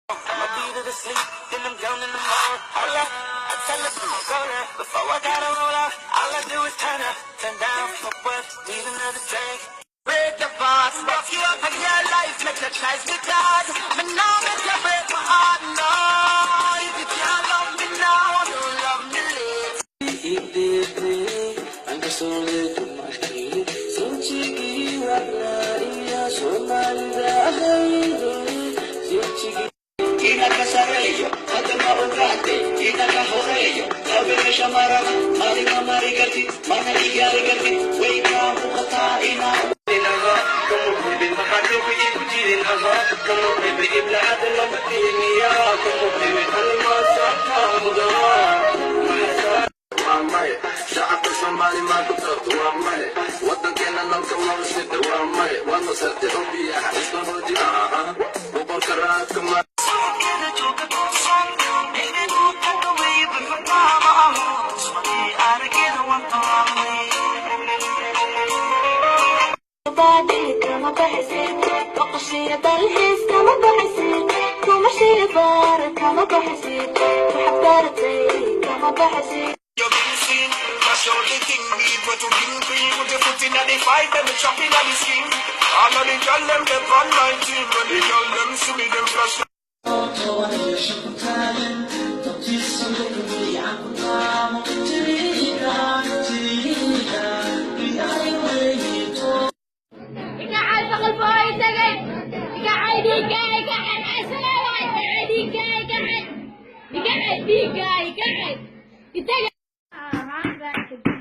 I'ma beat her to sleep, then I'm gone in the morning. Hold up, I tell her to go there. Before I gotta roll out, all I do is turn up, turn down for what? Need another drink. Break the boss, rock you up in your life, make you try to God. But now make you break my heart, no. If you can't love me now, don't love me later. I'm so little, my kid. So cheeky, Ragnaria, so Inakasarello, Fatema Ugate, Inakahoreyo, Abene Shamara, Marina Marigati, Manigati, Wake up, Ina. Como bebe Makati, Putin, como bebe Ibla Adela, Matinia, como bebe Almasa, Wamai, Shaka somebody Makuta, Wamai, what the can I know come on sit the Wamai, one was at the Obia, it's not come on. كما بحسين وقشية الحس كما بحسين ومشي بارك كما بحسين وحبارتي كما بحسين You've been seen, cause you're the king, but to king queen with the foot in the fight and the chopping on the skin. All of the girl them, they run my team, and the girl them see me, them flash. قاعد